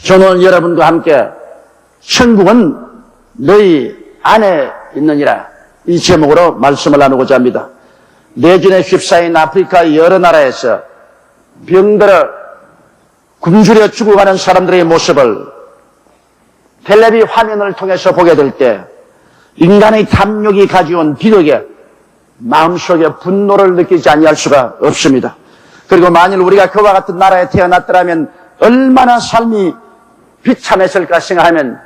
저는 오늘 여러분과 함께 천국은 너희 안에 있느니라 이 제목으로 말씀을 나누고자 합니다. 내전에 휩싸인 아프리카 여러 나라에서 병들어 굶주려 죽어가는 사람들의 모습을 텔레비 화면을 통해서 보게 될 때 인간의 탐욕이 가져온 비극에 마음속에 분노를 느끼지 아니할 수가 없습니다. 그리고 만일 우리가 그와 같은 나라에 태어났더라면 얼마나 삶이 비참했을까 생각하면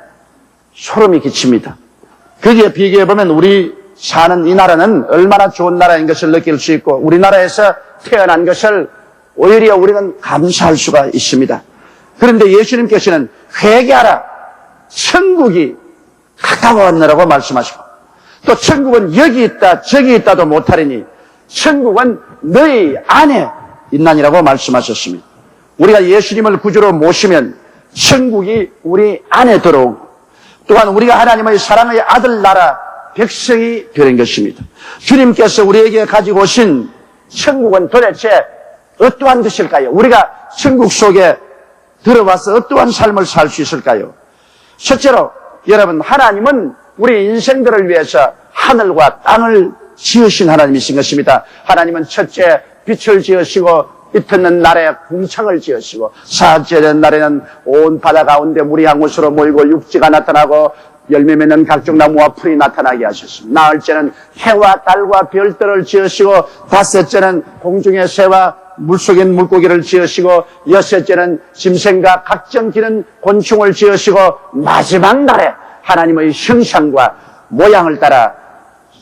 소름이 끼칩니다. 거기에 비교해보면 우리 사는 이 나라는 얼마나 좋은 나라인 것을 느낄 수 있고 우리나라에서 태어난 것을 오히려 우리는 감사할 수가 있습니다. 그런데 예수님께서는 회개하라, 천국이 가까웠느라고 말씀하시고 또 천국은 여기 있다 저기 있다도 못하리니 천국은 너희 안에 있나니라고 말씀하셨습니다. 우리가 예수님을 구주로 모시면 천국이 우리 안에 들어오고 또한 우리가 하나님의 사랑의 아들 나라 백성이 되는 것입니다. 주님께서 우리에게 가지고 오신 천국은 도대체 어떠한 것일까요? 우리가 천국 속에 들어와서 어떠한 삶을 살 수 있을까요? 첫째로 여러분, 하나님은 우리 인생들을 위해서 하늘과 땅을 지으신 하나님이신 것입니다. 하나님은 첫째 빛을 지으시고 이튿날 날에 궁창을 지으시고 사흘째 된 날에는 온 바다 가운데 물이 한 곳으로 모이고 육지가 나타나고 열매 맺는 각종 나무와 풀이 나타나게 하셨습니다. 나흘째는 해와 달과 별들을 지으시고 다섯째는 공중의 새와 물속에 물고기를 지으시고 여섯째는 짐승과 각종 기는 곤충을 지으시고 마지막 날에 하나님의 형상과 모양을 따라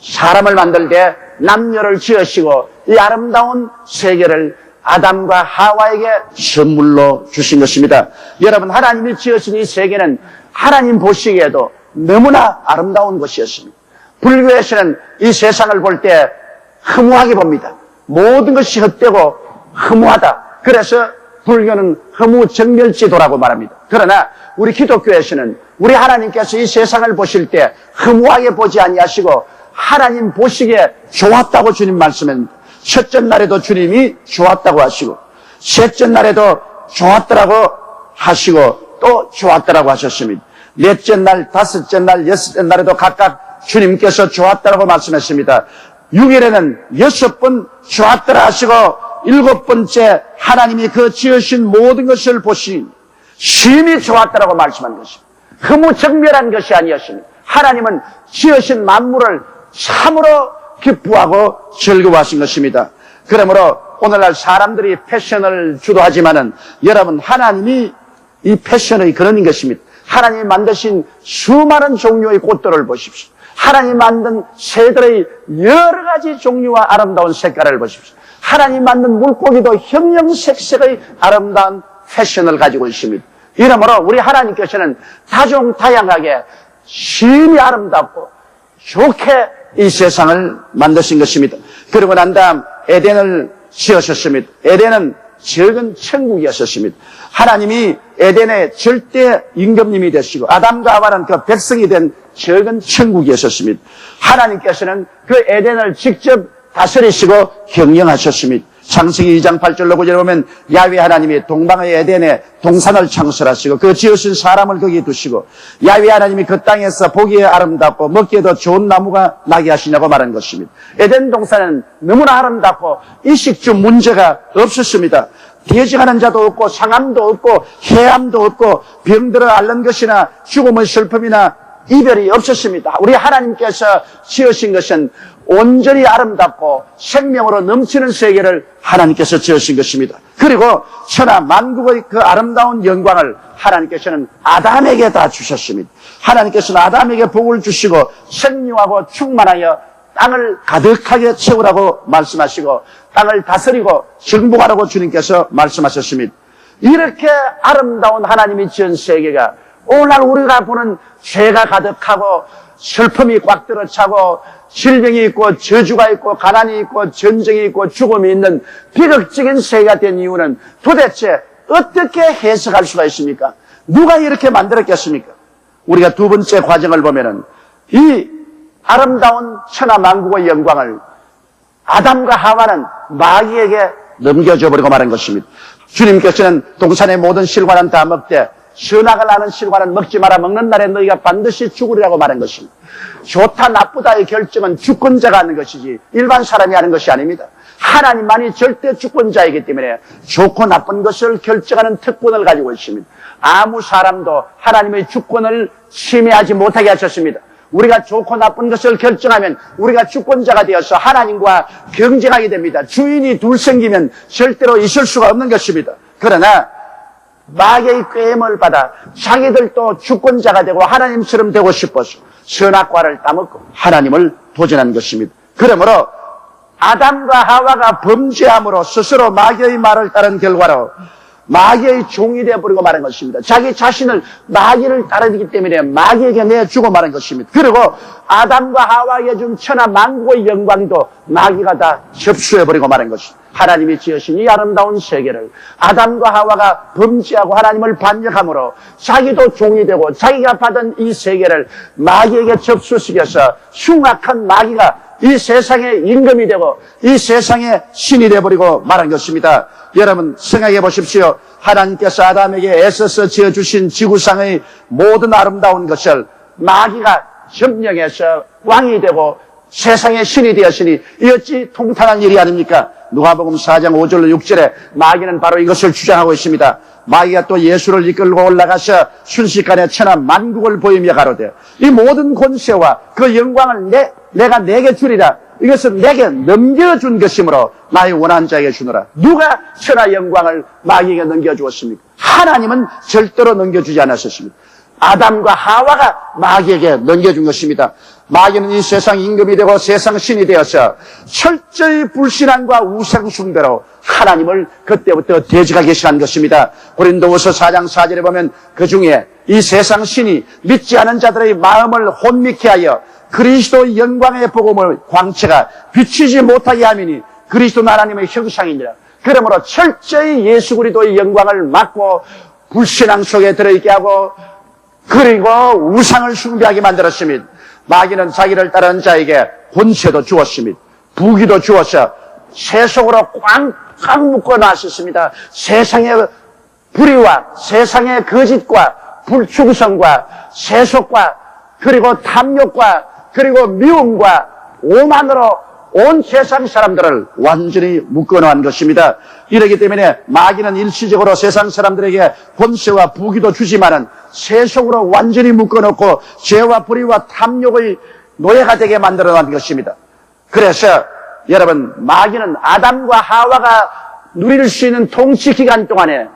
사람을 만들 때 남녀를 지으시고 이 아름다운 세계를 아담과 하와에게 선물로 주신 것입니다. 여러분, 하나님이 지으신 이 세계는 하나님 보시기에도 너무나 아름다운 것이었습니다. 불교에서는 이 세상을 볼 때 허무하게 봅니다. 모든 것이 헛되고 허무하다. 그래서 불교는 허무정멸지도라고 말합니다. 그러나 우리 기독교에서는 우리 하나님께서 이 세상을 보실 때 허무하게 보지 아니하시고 하나님 보시기에 좋았다고 주님 말씀합니다. 첫째 날에도 주님이 좋았다고 하시고 셋째 날에도 좋았더라고 하시고 또 좋았더라고 하셨습니다. 넷째 날, 다섯째 날, 여섯째 날에도 각각 주님께서 좋았다고 말씀했습니다. 6일에는 6번 좋았더라 하시고 7번째 하나님이 그 지으신 모든 것을 보시니 심히 좋았다고 말씀한 것입니다. 허무정멸한 것이 아니었습니다. 하나님은 지으신 만물을 참으로 기뻐하고 즐거워하신 것입니다. 그러므로 오늘날 사람들이 패션을 주도하지만은 여러분, 하나님이 이 패션의 근원인 것입니다. 하나님이 만드신 수많은 종류의 꽃들을 보십시오. 하나님이 만든 새들의 여러 가지 종류와 아름다운 색깔을 보십시오. 하나님이 만든 물고기도 형형색색의 아름다운 패션을 가지고 있습니다. 이러므로 우리 하나님께서는 다종다양하게 심히 아름답고 좋게 이 세상을 만드신 것입니다. 그리고 난 다음 에덴을 지으셨습니다. 에덴은 적은 천국이었습니다. 하나님이 에덴의 절대 임금님이 되시고 아담과 하와는 그 백성이 된 적은 천국이었습니다. 하나님께서는 그 에덴을 직접 다스리시고 경영하셨습니다. 창세기 2장 8절로 9절에 보면 야훼 하나님이 동방의 에덴에 동산을 창설하시고 그 지으신 사람을 거기에 두시고 야훼 하나님이 그 땅에서 보기에 아름답고 먹기에도 좋은 나무가 나게 하시냐고 말한 것입니다. 에덴 동산은 너무나 아름답고 이식주 문제가 없었습니다. 돼지가는 자도 없고 상함도 없고 해함도 없고 병들어 앓는 것이나 죽음의 슬픔이나 이별이 없었습니다. 우리 하나님께서 지으신 것은 온전히 아름답고 생명으로 넘치는 세계를 하나님께서 지으신 것입니다. 그리고 천하 만국의 그 아름다운 영광을 하나님께서는 아담에게 다 주셨습니다. 하나님께서는 아담에게 복을 주시고 생명하고 충만하여 땅을 가득하게 채우라고 말씀하시고 땅을 다스리고 정복하라고 주님께서 말씀하셨습니다. 이렇게 아름다운 하나님이 지은 세계가 오늘날 우리가 보는 죄가 가득하고 슬픔이 꽉 들어차고 질병이 있고 저주가 있고 가난이 있고 전쟁이 있고 죽음이 있는 비극적인 세계가 된 이유는 도대체 어떻게 해석할 수가 있습니까? 누가 이렇게 만들었겠습니까? 우리가 두 번째 과정을 보면은 이 아름다운 천하 만국의 영광을 아담과 하와는 마귀에게 넘겨줘 버리고 말한 것입니다. 주님께서는 동산의 모든 실과는 다 먹되 선악을 아는 실과는 먹지 마라. 먹는 날에 너희가 반드시 죽으리라고 말한 것입니다. 좋다 나쁘다의 결정은 주권자가 하는 것이지 일반 사람이 하는 것이 아닙니다. 하나님만이 절대 주권자이기 때문에 좋고 나쁜 것을 결정하는 특권을 가지고 있습니다. 아무 사람도 하나님의 주권을 침해하지 못하게 하셨습니다. 우리가 좋고 나쁜 것을 결정하면 우리가 주권자가 되어서 하나님과 경쟁하게 됩니다. 주인이 둘 생기면 절대로 있을 수가 없는 것입니다. 그러나 마귀의 꾀임을 받아 자기들도 주권자가 되고 하나님처럼 되고 싶어서 선악과를 따먹고 하나님을 도전한 것입니다. 그러므로 아담과 하와가 범죄함으로 스스로 마귀의 말을 따른 결과로 마귀의 종이 되어버리고 말한 것입니다. 자기 자신을 마귀를 따르기 때문에 마귀에게 내주고 말한 것입니다. 그리고 아담과 하와에게 준 천하 만국의 영광도 마귀가 다 접수해버리고 말한 것입니다. 하나님이 지으신 이 아름다운 세계를 아담과 하와가 범죄하고 하나님을 반역함으로 자기도 종이 되고 자기가 받은 이 세계를 마귀에게 접수시켜서 흉악한 마귀가 이 세상의 임금이 되고 이 세상의 신이 되어버리고 말한 것입니다. 여러분 생각해 보십시오. 하나님께서 아담에게 애써서 지어주신 지구상의 모든 아름다운 것을 마귀가 점령해서 왕이 되고 세상의 신이 되었으니 이 어찌 통탄한 일이 아닙니까? 누가복음 4장 5절로 6절에 마귀는 바로 이것을 주장하고 있습니다. 마귀가 또 예수를 이끌고 올라가서 순식간에 천하 만국을 보이며 가로되 이 모든 권세와 그 영광을 내가 내게 주리라. 이것은 내게 넘겨준 것이므로 나의 원하는 자에게 주노라. 누가 천하 영광을 마귀에게 넘겨주었습니까? 하나님은 절대로 넘겨주지 않았었습니다. 아담과 하와가 마귀에게 넘겨준 것입니다. 마귀는 이 세상 임금이 되고 세상 신이 되어서 철저히 불신앙과 우상숭배로 하나님을 그때부터 대적하기 시작한 것입니다. 고린도후서 4장 4절에 보면 그 중에 이 세상 신이 믿지 않은 자들의 마음을 혼미케 하여 그리스도의 영광의 복음을 광채가 비치지 못하게 하미니 그리스도는 하나님의 형상이니라. 그러므로 철저히 예수 그리스도의 영광을 막고 불신앙 속에 들어있게 하고 그리고 우상을 숭배하게 만들었습니다. 마귀는 자기를 따르는 자에게 권세도 주었습니다. 부귀도 주어서 세속으로 꽉꽉 묶어놨었습니다. 세상의 불의와 세상의 거짓과 불충성과 세속과 그리고 탐욕과 그리고 미움과 오만으로 온 세상 사람들을 완전히 묶어놓은 것입니다. 이렇기 때문에 마귀는 일시적으로 세상 사람들에게 권세와 부귀도 주지만은 세속으로 완전히 묶어놓고 죄와 불의와 탐욕의 노예가 되게 만들어놓은 것입니다. 그래서 여러분 마귀는 아담과 하와가 누릴 수 있는 통치 기간 동안에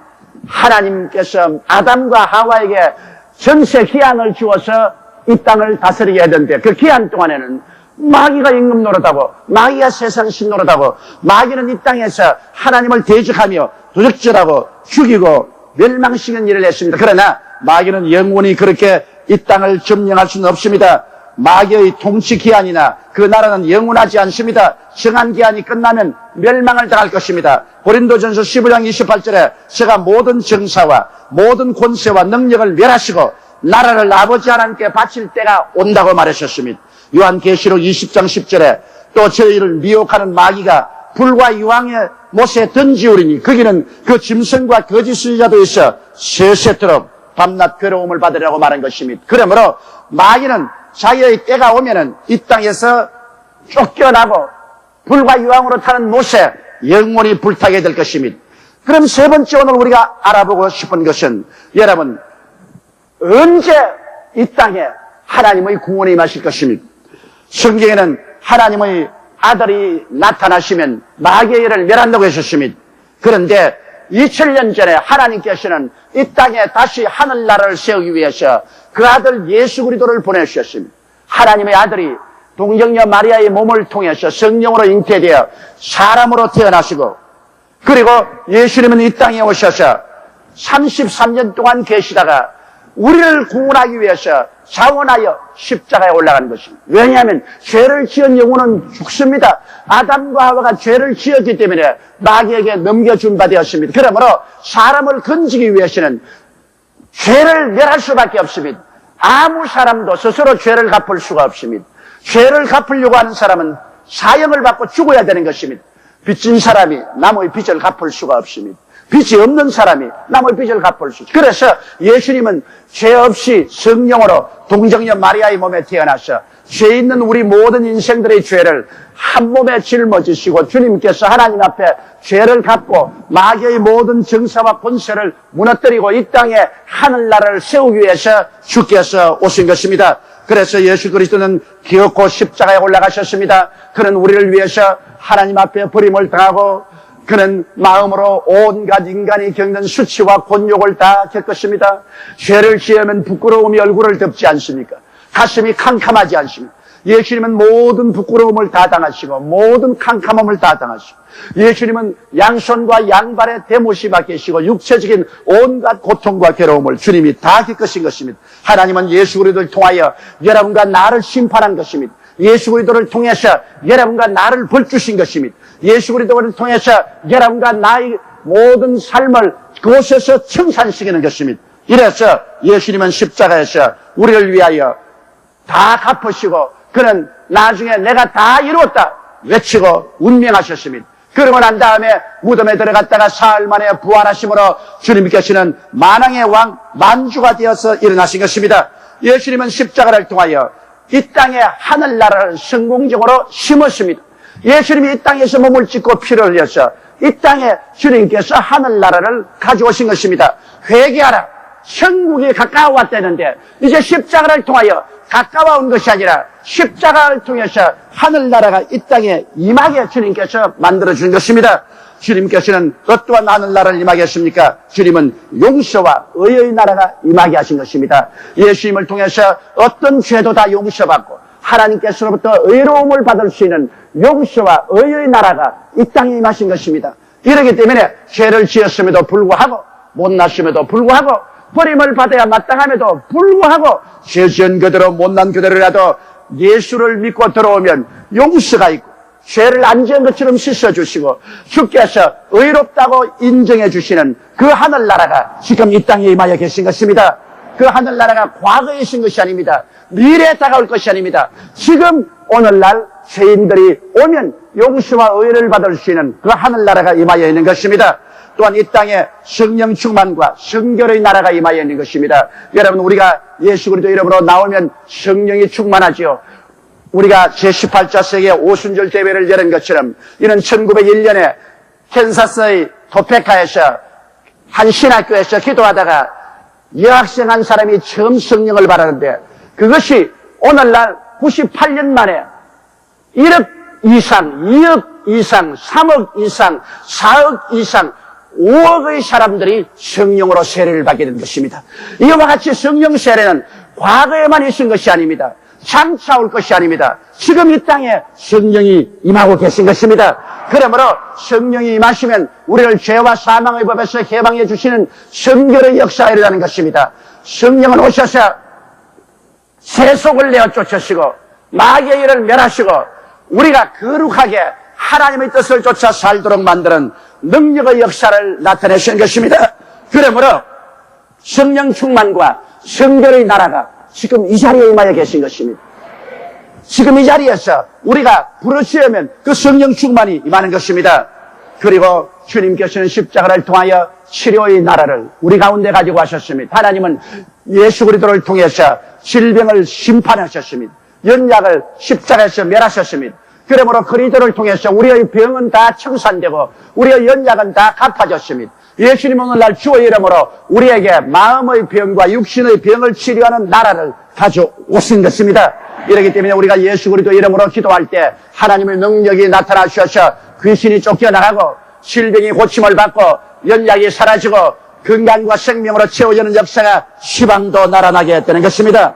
하나님께서 아담과 하와에게 전세 기한을 주어서 이 땅을 다스리게 하던데 그 기한 동안에는 마귀가 임금 노릇하고 마귀가 세상 신 노릇하고 마귀는 이 땅에서 하나님을 대적하며 도적질하고 죽이고 멸망시키는 일을 했습니다. 그러나 마귀는 영원히 그렇게 이 땅을 점령할 수는 없습니다. 마귀의 통치 기한이나 그 나라는 영원하지 않습니다. 정한 기한이 끝나면 멸망을 당할 것입니다. 고린도전서 15장 28절에 제가 모든 정사와 모든 권세와 능력을 멸하시고 나라를 아버지 하나님께 바칠 때가 온다고 말하셨습니다. 요한계시록 20장 10절에 또 저희를 미혹하는 마귀가 불과 유황의 못에 던지우리니 거기는 그 짐승과 거짓 선지자도 있어 세세토록 밤낮 괴로움을 받으라고 말한 것입니다. 그러므로 마귀는 자기의 때가 오면은 이 땅에서 쫓겨나고 불과 유황으로 타는 못에 영원히 불타게 될 것입니다. 그럼 세 번째 오늘 우리가 알아보고 싶은 것은 여러분 언제 이 땅에 하나님의 구원이 임하실 것입니까? 성경에는 하나님의 아들이 나타나시면 마귀의 일을 멸한다고 하셨습니다. 그런데 2000년 전에 하나님께서는 이 땅에 다시 하늘나라를 세우기 위해서 그 아들 예수 그리스도를 보내주셨습니다. 하나님의 아들이 동정녀 마리아의 몸을 통해서 성령으로 잉태되어 사람으로 태어나시고 그리고 예수님은 이 땅에 오셔서 33년 동안 계시다가 우리를 구원하기 위해서 자원하여 십자가에 올라간 것입니다. 왜냐하면 죄를 지은 영혼은 죽습니다. 아담과 하와가 죄를 지었기 때문에 마귀에게 넘겨준 바 되었습니다. 그러므로 사람을 건지기 위해서는 죄를 멸할 수밖에 없습니다. 아무 사람도 스스로 죄를 갚을 수가 없습니다. 죄를 갚으려고 하는 사람은 사형을 받고 죽어야 되는 것입니다. 빚진 사람이 남의 빚을 갚을 수가 없습니다. 빚이 없는 사람이 남의 빚을 갚을 수 있어요. 그래서 예수님은 죄 없이 성령으로 동정녀 마리아의 몸에 태어나서 죄 있는 우리 모든 인생들의 죄를 한 몸에 짊어지시고 주님께서 하나님 앞에 죄를 갚고 마귀의 모든 정사와 권세를 무너뜨리고 이 땅에 하늘나라를 세우기 위해서 주께서 오신 것입니다. 그래서 예수 그리스도는 기어코 십자가에 올라가셨습니다. 그는 우리를 위해서 하나님 앞에 버림을 당하고 그는 마음으로 온갖 인간이 겪는 수치와 곤욕을 다 겪었습니다. 죄를 지으면 부끄러움이 얼굴을 덮지 않습니까? 가슴이 캄캄하지 않습니까? 예수님은 모든 부끄러움을 다 당하시고 모든 캄캄함을 다 당하시고 예수님은 양손과 양발에 대못이 박히시고 육체적인 온갖 고통과 괴로움을 주님이 다 겪으신 것입니다. 하나님은 예수 그리스도를 통하여 여러분과 나를 심판한 것입니다. 예수 그리스도를 통해서 여러분과 나를 벌주신 것입니다. 예수 그리스도를 통해서 여러분과 나의 모든 삶을 그곳에서 청산시키는 것입니다. 이래서 예수님은 십자가에서 우리를 위하여 다 갚으시고 그는 나중에 내가 다 이루었다 외치고 운명하셨습니다. 그러고 난 다음에 무덤에 들어갔다가 사흘 만에 부활하심으로 주님께서는 만왕의 왕 만주가 되어서 일어나신 것입니다. 예수님은 십자가를 통하여 이 땅에 하늘나라를 성공적으로 심었습니다. 예수님이 이 땅에서 몸을 찢고 피를 흘려서 이 땅에 주님께서 하늘나라를 가져오신 것입니다. 회개하라. 천국이 가까워왔다는데 이제 십자가를 통하여 가까워온 것이 아니라 십자가를 통해서 하늘나라가 이 땅에 임하게 주님께서 만들어준 것입니다. 주님께서는 어떠한 하늘나라를 임하게 했습니까? 주님은 용서와 의의 나라가 임하게 하신 것입니다. 예수님을 통해서 어떤 죄도 다 용서받고 하나님께서로부터 의로움을 받을 수 있는 용서와 의의 나라가 이 땅에 임하신 것입니다. 이렇기 때문에 죄를 지었음에도 불구하고 못났음에도 불구하고 버림을 받아야 마땅함에도 불구하고 죄 지은 그대로 못난 그대로라도 예수를 믿고 들어오면 용서가 있고 죄를 안 지은 것처럼 씻어주시고 주께서 의롭다고 인정해 주시는 그 하늘나라가 지금 이 땅에 임하여 계신 것입니다. 그 하늘나라가 과거에 있는 것이 아닙니다. 미래에 다가올 것이 아닙니다. 지금 오늘날 죄인들이 오면 용서와 의를 받을 수 있는 그 하늘나라가 임하여 있는 것입니다. 또한 이 땅에 성령 충만과 성결의 나라가 임하여 있는 것입니다. 여러분 우리가 예수 그리스도 이름으로 나오면 성령이 충만하지요. 우리가 제18차 세계 오순절 대회를 여는 것처럼 이는 1901년에 캔사스의 토페카에서 한 신학교에서 기도하다가 여학생 한 사람이 처음 성령을 받았는데 그것이 오늘날 98년 만에 1억 이상, 2억 이상, 3억 이상, 4억 이상 5억의 사람들이 성령으로 세례를 받게 된 것입니다. 이와 같이 성령 세례는 과거에만 있은 것이 아닙니다. 장차 올 것이 아닙니다. 지금 이 땅에 성령이 임하고 계신 것입니다. 그러므로 성령이 임하시면 우리를 죄와 사망의 법에서 해방해 주시는 성결의 역사가 일어나는 것입니다. 성령은 오셔서 세속을 내어 쫓으시고 마귀의 일을 멸하시고 우리가 거룩하게 하나님의 뜻을 쫓아 살도록 만드는 능력의 역사를 나타내신 것입니다. 그러므로 성령 충만과 성결의 나라가 지금 이 자리에 임하여 계신 것입니다. 지금 이 자리에서 우리가 부르짖으면 그 성령 충만이 임하는 것입니다. 그리고 주님께서는 십자가를 통하여 치료의 나라를 우리 가운데 가지고 하셨습니다. 하나님은 예수 그리스도를 통해서 질병을 심판하셨습니다. 연약을 십자가에서 멸하셨습니다. 그러므로 그리스도를 통해서 우리의 병은 다 청산되고 우리의 연약은 다 갚아졌습니다. 예수님은 오늘날 주의 이름으로 우리에게 마음의 병과 육신의 병을 치료하는 나라를 가져오신 것입니다. 이렇기 때문에 우리가 예수 그리스도 이름으로 기도할 때 하나님의 능력이 나타나셔서 귀신이 쫓겨나가고 질병이 고침을 받고 연약이 사라지고 건강과 생명으로 채워지는 역사가 시방도 날아나게 되는 것입니다.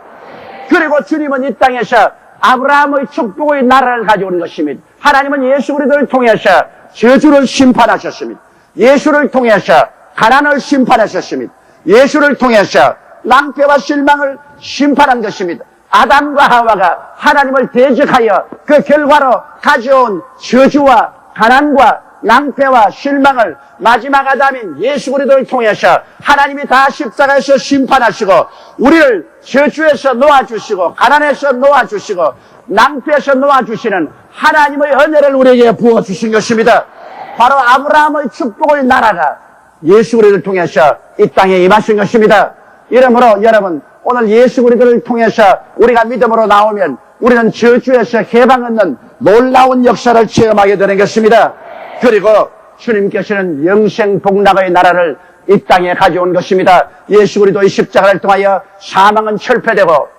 그리고 주님은 이 땅에서 아브라함의 축복의 나라를 가져오는 것입니다. 하나님은 예수 그리스도를 통해서 저주를 심판하셨습니다. 예수를 통해서 가난을 심판하셨습니다. 예수를 통해서 낭패와 실망을 심판한 것입니다. 아담과 하와가 하나님을 대적하여 그 결과로 가져온 저주와 가난과 낭패와 실망을 마지막 아담인 예수 그리스도를 통해서 하나님이 다 십자가에서 심판하시고 우리를 저주에서 놓아주시고 가난에서 놓아주시고 낭패에서 놓아주시는 하나님의 은혜를 우리에게 부어주신 것입니다. 바로 아브라함의 축복의 나라가 예수 그리스도를 통해서 이 땅에 임하신 것입니다. 이러므로 여러분, 오늘 예수 그리스도를 통해서 우리가 믿음으로 나오면 우리는 저주에서 해방 얻는 놀라운 역사를 체험하게 되는 것입니다. 그리고 주님께서는 영생 복락의 나라를 이 땅에 가져온 것입니다. 예수 그리스도의 십자가를 통하여 사망은 철폐되고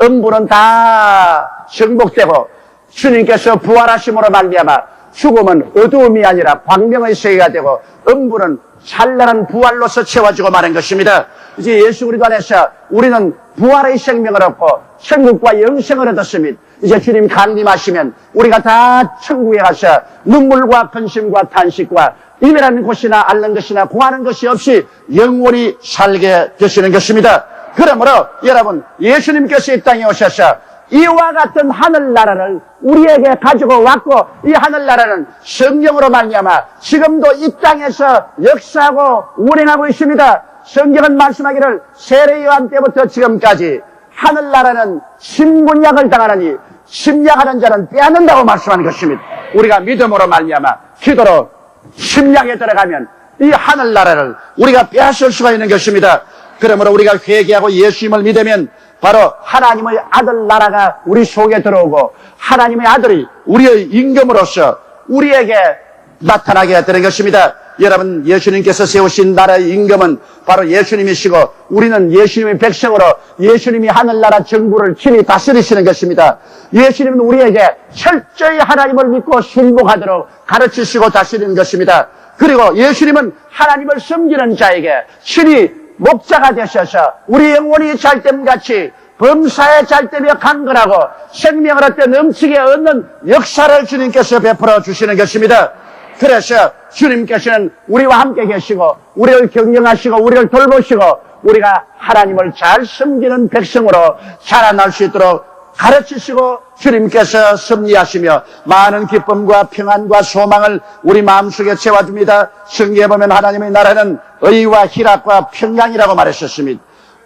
음부는 다 정복되고 주님께서 부활하심으로 말미암아 죽음은 어두움이 아니라 광명의 세계가 되고 음부는 찬란한 부활로서 채워지고 마는 것입니다. 이제 예수 그리스도 안에서 우리는 부활의 생명을 얻고 천국과 영생을 얻었으니 이제 주님 강림하시면 우리가 다 천국에 가서 눈물과 근심과 탄식과 임이라는 곳이나 앓는 것이나 구하는 것이 없이 영원히 살게 되시는 것입니다. 그러므로 여러분, 예수님께서 이 땅에 오셔서 이와 같은 하늘나라를 우리에게 가지고 왔고 이 하늘나라는 성령으로 말미암아 지금도 이 땅에서 역사하고 운행하고 있습니다. 성경은 말씀하기를 세례 요한 때부터 지금까지 하늘나라는 침군약을 당하느니 침략하는 자는 빼앗는다고 말씀하는 것입니다. 우리가 믿음으로 말미암아 기도로 침략에 들어가면 이 하늘나라를 우리가 빼앗을 수가 있는 것입니다. 그러므로 우리가 회개하고 예수님을 믿으면 바로 하나님의 아들 나라가 우리 속에 들어오고 하나님의 아들이 우리의 임금으로서 우리에게 나타나게 되는 것입니다. 여러분, 예수님께서 세우신 나라의 임금은 바로 예수님이시고 우리는 예수님의 백성으로 예수님이 하늘나라 정부를 친히 다스리시는 것입니다. 예수님은 우리에게 철저히 하나님을 믿고 순종하도록 가르치시고 다스리는 것입니다. 그리고 예수님은 하나님을 섬기는 자에게 친히 목자가 되셔서 우리 영혼이 잘됨같이 범사에 잘되며 강건하고 생명을 얻되 넘치게 얻는 역사를 주님께서 베풀어 주시는 것입니다. 그래서 주님께서는 우리와 함께 계시고 우리를 경영하시고 우리를 돌보시고 우리가 하나님을 잘 섬기는 백성으로 자라날 수 있도록 가르치시고 주님께서 섭리하시며 많은 기쁨과 평안과 소망을 우리 마음속에 채워줍니다. 성경에 보면 하나님의 나라는 의와 희락과 평강이라고 말했었습니다.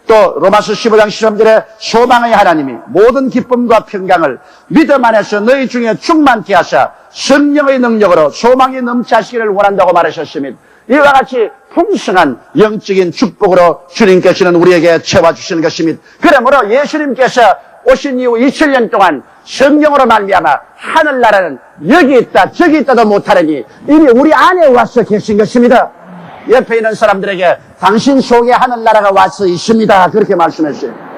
또 로마서 15장 13절에 소망의 하나님이 모든 기쁨과 평강을 믿음 안에서 너희 중에 충만케 하사 성령의 능력으로 소망이 넘치시기를 원한다고 말하셨습니다. 이와 같이 풍성한 영적인 축복으로 주님께서는 우리에게 채워주시는 것입니다. 그러므로 예수님께서 오신 이후 2000년 동안 성령으로 말미암아 하늘나라는 여기 있다 저기 있다도 못하려니 이미 우리 안에 와서 계신 것입니다. 옆에 있는 사람들에게 당신 속에 하늘나라가 와서 있습니다. 그렇게 말씀했어요.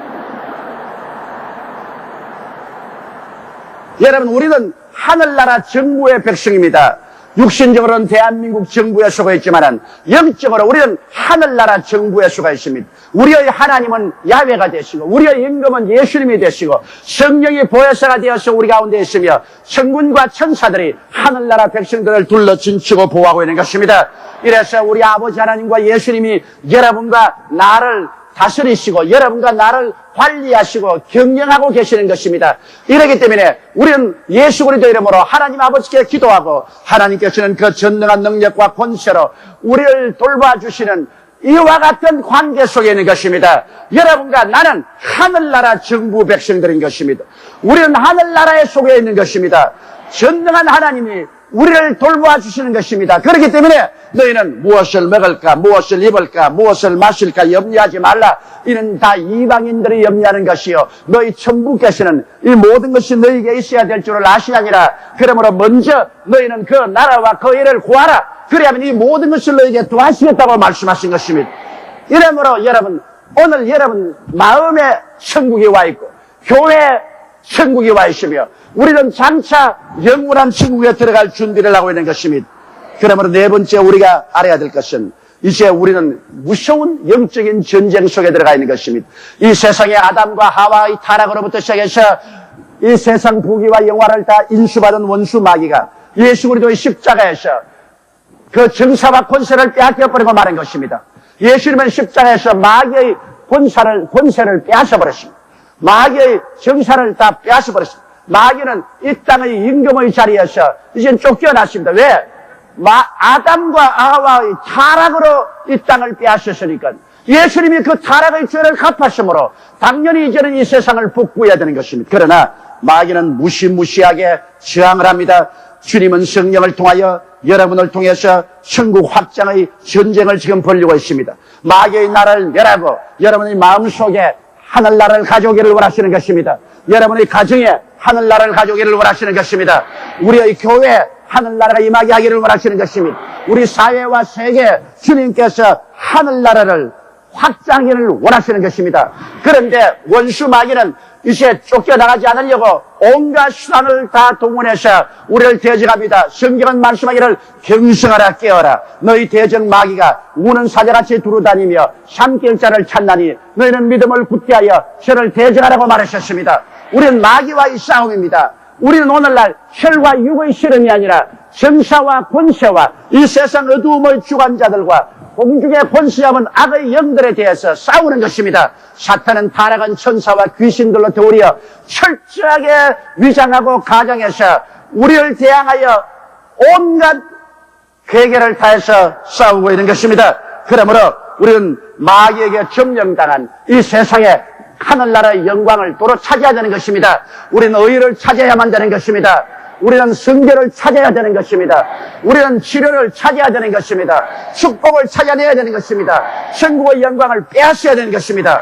여러분, 우리는 하늘나라 정부의 백성입니다. 육신적으로는 대한민국 정부에 속해 있지만 영적으로 우리는 하늘나라 정부에 속해 있습니다. 우리의 하나님은 야훼가 되시고 우리의 임금은 예수님이 되시고 성령이 보혜사가 되어서 우리 가운데 있으며 천군과 천사들이 하늘나라 백성들을 둘러 진치고 보호하고 있는 것입니다. 이래서 우리 아버지 하나님과 예수님이 여러분과 나를 다스리시고 여러분과 나를 관리하시고 경영하고 계시는 것입니다. 이렇기 때문에 우리는 예수 그리스도 이름으로 하나님 아버지께 기도하고 하나님께서는 그 전능한 능력과 권세로 우리를 돌봐주시는 이와 같은 관계 속에 있는 것입니다. 여러분과 나는 하늘나라 정부 백성들인 것입니다. 우리는 하늘나라에 속해 있는 것입니다. 전능한 하나님이 우리를 돌보아 주시는 것입니다. 그렇기 때문에 너희는 무엇을 먹을까, 무엇을 입을까, 무엇을 마실까 염려하지 말라. 이는 다 이방인들이 염려하는 것이요 너희 천부께서는 이 모든 것이 너희에게 있어야 될 줄을 아시나니라. 그러므로 먼저 너희는 그 나라와 그 일을 구하라. 그래야만 이 모든 것을 너희에게 도와주시겠다고 말씀하신 것입니다. 이러므로 여러분, 오늘 여러분 마음에 천국이 와 있고 교회에 천국이 와 있으며 우리는 장차 영원한 천국에 들어갈 준비를 하고 있는 것입니다. 그러므로 네 번째 우리가 알아야 될 것은 이제 우리는 무서운 영적인 전쟁 속에 들어가 있는 것입니다. 이 세상의 아담과 하와의 타락으로부터 시작해서 이 세상 부귀와 영화를 다 인수받은 원수 마귀가 예수 그리스도의 십자가에서 그 정사와 권세를 빼앗겨버리고 마는 것입니다. 예수님은 십자가에서 마귀의 권세를 빼앗아버렸습니다. 마귀의 정사를 다 빼앗아버렸습니다. 마귀는 이 땅의 임금의 자리에서 이제 쫓겨났습니다. 왜? 아담과 하와의 타락으로 이 땅을 빼앗았으니까 예수님이 그 타락의 죄를 갚았으므로 당연히 이제는 이 세상을 복구해야 되는 것입니다. 그러나 마귀는 무시무시하게 저항을 합니다. 주님은 성령을 통하여 여러분을 통해서 천국 확장의 전쟁을 지금 벌이고 있습니다. 마귀의 나라를 멸하고 여러분의 마음속에 하늘나라를 가져오기를 원하시는 것입니다. 여러분의 가정에 하늘나라를 가져오기를 원하시는 것입니다. 우리의 교회에 하늘나라가 임하게 하기를 원하시는 것입니다. 우리 사회와 세계 주님께서 하늘나라를 확장하기를 원하시는 것입니다. 그런데 원수 마귀는 이제 쫓겨나가지 않으려고 온갖 수단을 다 동원해서 우리를 대적합니다. 성경은 말씀하기를 경성하라 깨어라. 너희 대적 마귀가 우는 사자같이 두루다니며 삼킬자를 찾나니 너희는 믿음을 굳게 하여 저를 대적하라고 말하셨습니다. 우리는 마귀와의 싸움입니다. 우리는 오늘날 혈과 육의 씨름이 아니라 정사와 권세와 이 세상 어두움의 주관자들과 공중에 권세하는 악의 영들에 대해서 싸우는 것입니다. 사탄은 타락한 천사와 귀신들로 도리어 철저하게 위장하고 가정해서 우리를 대항하여 온갖 괴계를 다해서 싸우고 있는 것입니다. 그러므로 우리는 마귀에게 점령당한 이 세상에 하늘나라의 영광을 도로 차지해야 되는 것입니다. 우리는 의를 찾아야만 되는 것입니다. 우리는 성결을 찾아야 되는 것입니다. 우리는 치료를 찾아야 되는 것입니다. 축복을 찾아내야 되는 것입니다. 천국의 영광을 빼앗아야 되는 것입니다.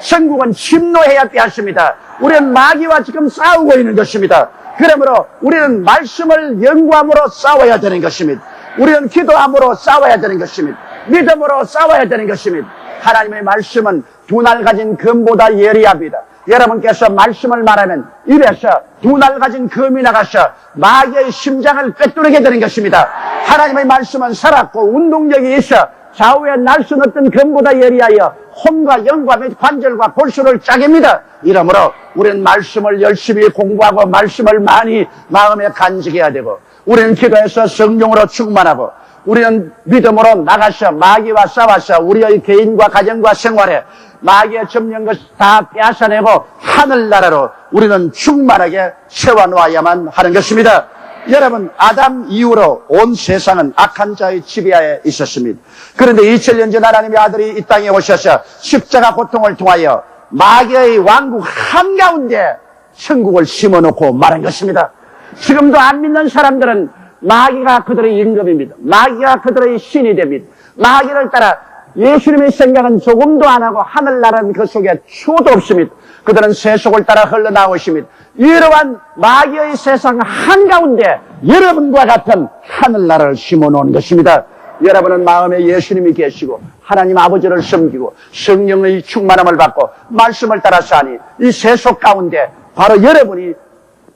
천국은 침노해야 빼앗습니다. 우리는 마귀와 지금 싸우고 있는 것입니다. 그러므로 우리는 말씀을 연구함으로 싸워야 되는 것입니다. 우리는 기도함으로 싸워야 되는 것입니다. 믿음으로 싸워야 되는 것입니다. 하나님의 말씀은 두 날 가진 금보다 예리합니다. 여러분께서 말씀을 말하면 입에서 두 날 가진 금이 나가서 마귀의 심장을 꿰뚫게 되는 것입니다. 하나님의 말씀은 살았고 운동력이 있어 좌우에 날 수 없던 금보다 예리하여 혼과 영과 및 관절과 골수를 짜깁니다. 이러므로 우리는 말씀을 열심히 공부하고 말씀을 많이 마음에 간직해야 되고 우리는 기도해서 성령으로 충만하고 우리는 믿음으로 나가서 마귀와 싸워서 우리의 개인과 가정과 생활에 마귀의 점령 것을 다 빼앗아내고 하늘나라로 우리는 충만하게 세워놓아야만 하는 것입니다. 여러분, 아담 이후로 온 세상은 악한 자의 지배하에 있었습니다. 그런데 2000년 전 하나님의 아들이 이 땅에 오셔서 십자가 고통을 통하여 마귀의 왕국 한가운데 천국을 심어놓고 말한 것입니다. 지금도 안 믿는 사람들은 마귀가 그들의 임금입니다. 마귀가 그들의 신이 됩니다. 마귀를 따라 예수님의 생각은 조금도 안 하고 하늘나라는 그 속에 추호도 없습니다. 그들은 세속을 따라 흘러나오십니다. 이러한 마귀의 세상 한가운데 여러분과 같은 하늘나라를 심어놓은 것입니다. 여러분은 마음에 예수님이 계시고 하나님 아버지를 섬기고 성령의 충만함을 받고 말씀을 따라 사니 이 세속 가운데 바로 여러분이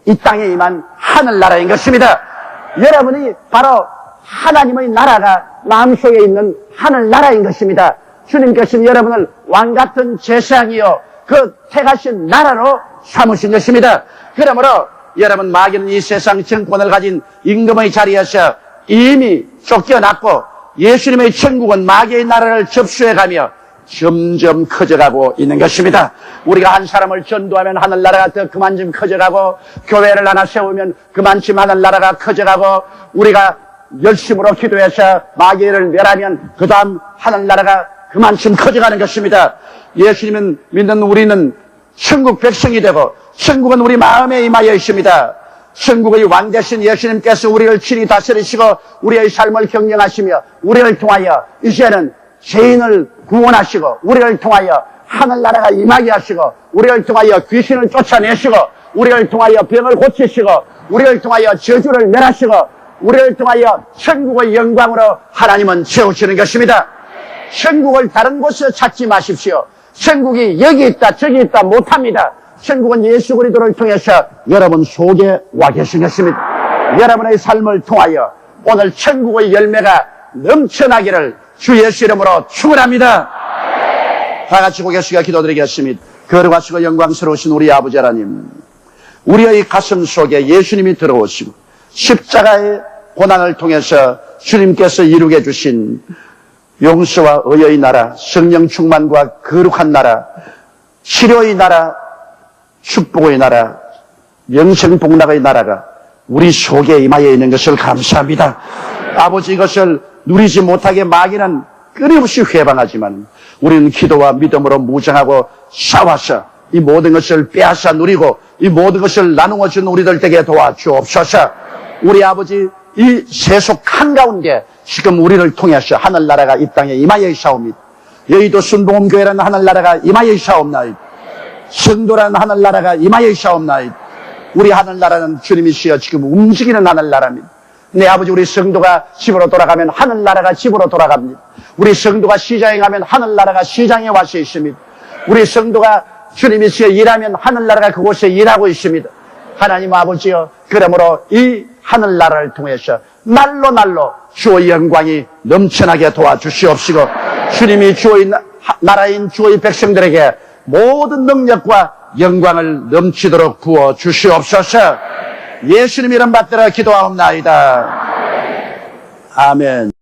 이 땅에 임한 하늘나라인 것입니다. 여러분이 바로 하나님의 나라가 마음속에 있는 하늘나라인 것입니다. 주님께서는 여러분을 왕같은 제사장이요 그 택하신 나라로 삼으신 것입니다. 그러므로 여러분 마귀는 이 세상 정권을 가진 임금의 자리에서 이미 쫓겨났고 예수님의 천국은 마귀의 나라를 접수해가며 점점 커져가고 있는 것입니다. 우리가 한 사람을 전도하면 하늘나라가 더 그만큼 커져가고 교회를 하나 세우면 그만큼 하늘나라가 커져가고 우리가 열심으로 기도해서 마귀를 멸하면 그 다음 하늘나라가 그만큼 커져가는 것입니다. 예수님은 믿는 우리는 천국 백성이 되고 천국은 우리 마음에 임하여 있습니다. 천국의 왕 되신 예수님께서 우리를 친히 다스리시고 우리의 삶을 경영하시며 우리를 통하여 이제는 죄인을 구원하시고 우리를 통하여 하늘나라가 임하게 하시고 우리를 통하여 귀신을 쫓아내시고 우리를 통하여 병을 고치시고 우리를 통하여 저주를 멸하시고 우리를 통하여 천국의 영광으로 하나님은 채우시는 것입니다. 천국을 다른 곳에 찾지 마십시오. 천국이 여기 있다 저기 있다 못합니다. 천국은 예수 그리스도를 통해서 여러분 속에 와 계신 것입니다. 여러분의 삶을 통하여 오늘 천국의 열매가 넘쳐나기를 주 예수 이름으로 축원합니다. 다 같이 고개 숙여 기도드리겠습니다. 거룩하시고 영광스러우신 우리 아버지 하나님, 우리의 가슴 속에 예수님이 들어오시고 십자가의 고난을 통해서 주님께서 이루게 주신 용서와 의의 나라, 성령 충만과 거룩한 나라, 치료의 나라, 축복의 나라, 영생복락의 나라가 우리 속에 임하여 있는 것을 감사합니다. 아버지, 이것을 누리지 못하게 마귀는 끊임없이 회방하지만 우리는 기도와 믿음으로 무장하고 싸워서 이 모든 것을 빼앗아 누리고 이 모든 것을 나누어 준 우리들 되게 도와주옵소서. 우리 아버지, 이 세속 한가운데 지금 우리를 통해서 하늘나라가 이 땅에 임하여 있사옵니다. 여의도 순복음교회라는 하늘나라가 임하여 있사옵나이다. 성도라는 하늘나라가 임하여 있사옵나이다. 우리 하늘나라는 주님이시여 지금 움직이는 하늘나라입니다. 내 아버지, 우리 성도가 집으로 돌아가면 하늘나라가 집으로 돌아갑니다. 우리 성도가 시장에 가면 하늘나라가 시장에 와서 있습니다. 우리 성도가 주님이시여 일하면 하늘나라가 그곳에 일하고 있습니다. 하나님 아버지여, 그러므로 이 하늘나라를 통해서 날로 주의 영광이 넘쳐나게 도와주시옵시고, 주님이 주의 나라인 주의 백성들에게 모든 능력과 영광을 넘치도록 부어주시옵소서. 예수님 이름 받들어 기도하옵나이다. 아멘.